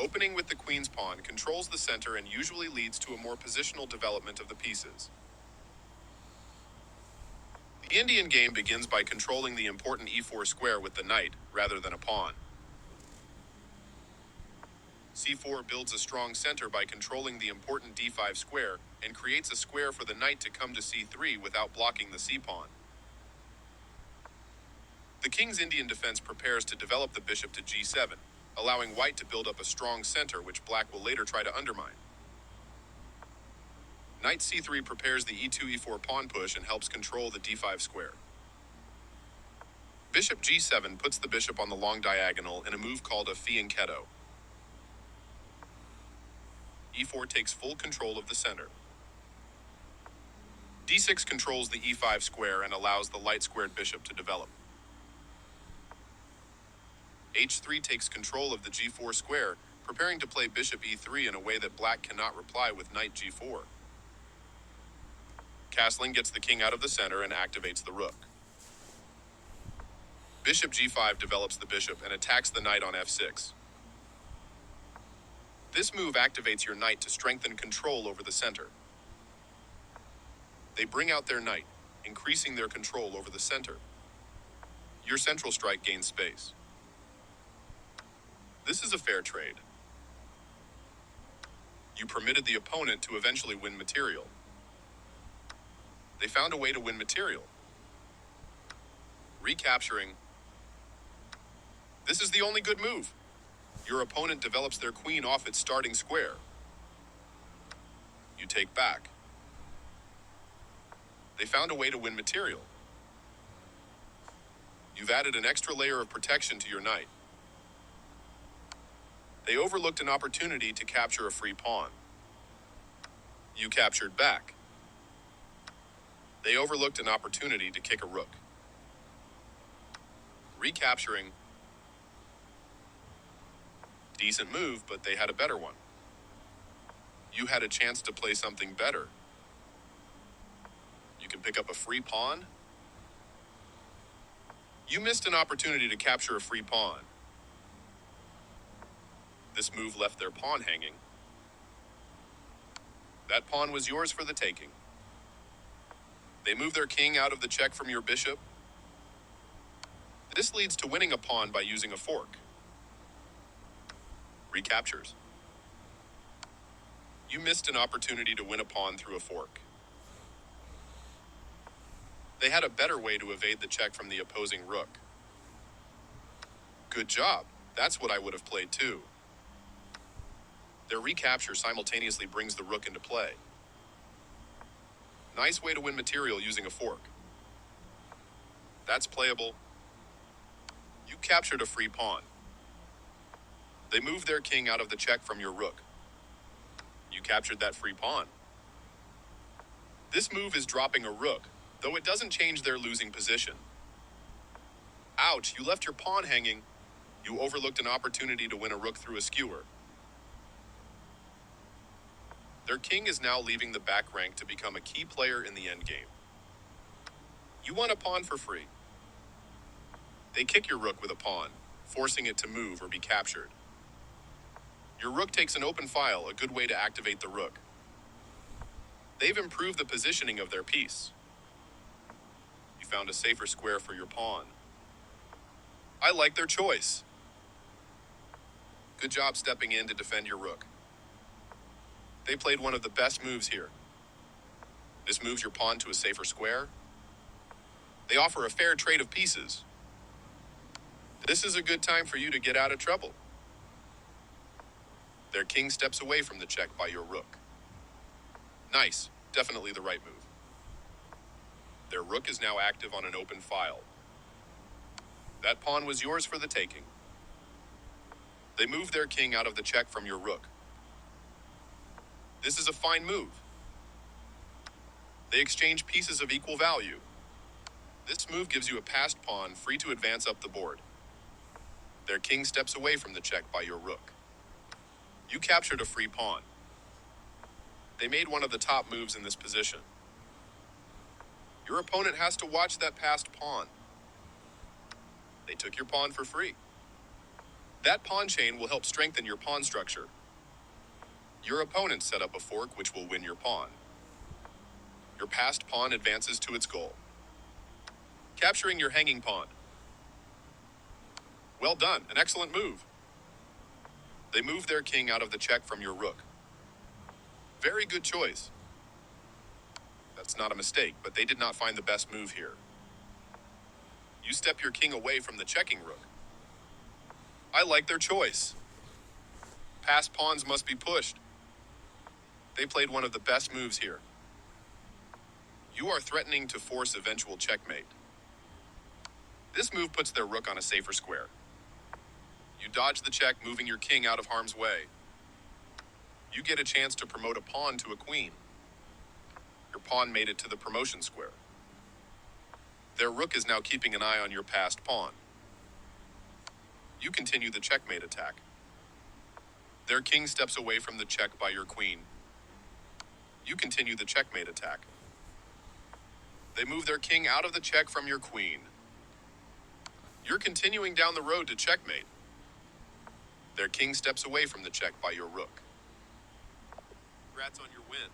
Opening with the queen's pawn controls the center and usually leads to a more positional development of the pieces. The Indian game begins by controlling the important e4 square with the knight, rather than a pawn. c4 builds a strong center by controlling the important d5 square and creates a square for the knight to come to c3 without blocking the c-pawn. The king's Indian defense prepares to develop the bishop to g7, allowing white to build up a strong center which black will later try to undermine. Knight c3 prepares the e2-e4 pawn push and helps control the d5 square. Bishop g7 puts the bishop on the long diagonal in a move called a fianchetto. e4 takes full control of the center. d6 controls the e5 square and allows the light-squared bishop to develop. h3 takes control of the g4 square, preparing to play bishop e3 in a way that black cannot reply with knight g4. Castling gets the king out of the center and activates the rook. Bishop g5 develops the bishop and attacks the knight on f6. This move activates your knight to strengthen control over the center. They bring out their knight, increasing their control over the center. Your central strike gains space. This is a fair trade. You permitted the opponent to eventually win material. They found a way to win material. Recapturing. This is the only good move. Your opponent develops their queen off its starting square. You take back. They found a way to win material. You've added an extra layer of protection to your knight. They overlooked an opportunity to capture a free pawn. You captured back. They overlooked an opportunity to kick a rook. Recapturing. Decent move, but they had a better one. You had a chance to play something better. You can pick up a free pawn. You missed an opportunity to capture a free pawn. This move left their pawn hanging. That pawn was yours for the taking. They move their king out of the check from your bishop. This leads to winning a pawn by using a fork. Recaptures. You missed an opportunity to win a pawn through a fork. They had a better way to evade the check from the opposing rook. Good job. That's what I would have played too. Their recapture simultaneously brings the rook into play. Nice way to win material using a fork. That's playable. You captured a free pawn. They moved their king out of the check from your rook. You captured that free pawn. This move is dropping a rook, though it doesn't change their losing position. Ouch, you left your pawn hanging. You overlooked an opportunity to win a rook through a skewer. Their king is now leaving the back rank to become a key player in the endgame. You won a pawn for free. They kick your rook with a pawn, forcing it to move or be captured. Your rook takes an open file, a good way to activate the rook. They've improved the positioning of their piece. You found a safer square for your pawn. I like their choice. Good job stepping in to defend your rook. They played one of the best moves here. This moves your pawn to a safer square. They offer a fair trade of pieces. This is a good time for you to get out of trouble. Their king steps away from the check by your rook. Nice, definitely the right move. Their rook is now active on an open file. That pawn was yours for the taking. They move their king out of the check from your rook. This is a fine move. They exchange pieces of equal value. This move gives you a passed pawn free to advance up the board. Their king steps away from the check by your rook. You captured a free pawn. They made one of the top moves in this position. Your opponent has to watch that passed pawn. They took your pawn for free. That pawn chain will help strengthen your pawn structure. Your opponent set up a fork which will win your pawn. Your passed pawn advances to its goal, capturing your hanging pawn. Well done, an excellent move. They move their king out of the check from your rook. Very good choice. That's not a mistake, but they did not find the best move here. You step your king away from the checking rook. I like their choice. Passed pawns must be pushed. They played one of the best moves here. You are threatening to force eventual checkmate. This move puts their rook on a safer square. You dodge the check, moving your king out of harm's way. You get a chance to promote a pawn to a queen. Your pawn made it to the promotion square. Their rook is now keeping an eye on your passed pawn. You continue the checkmate attack. Their king steps away from the check by your queen. You continue the checkmate attack. They move their king out of the check from your queen. You're continuing down the road to checkmate. Their king steps away from the check by your rook. Congrats on your win.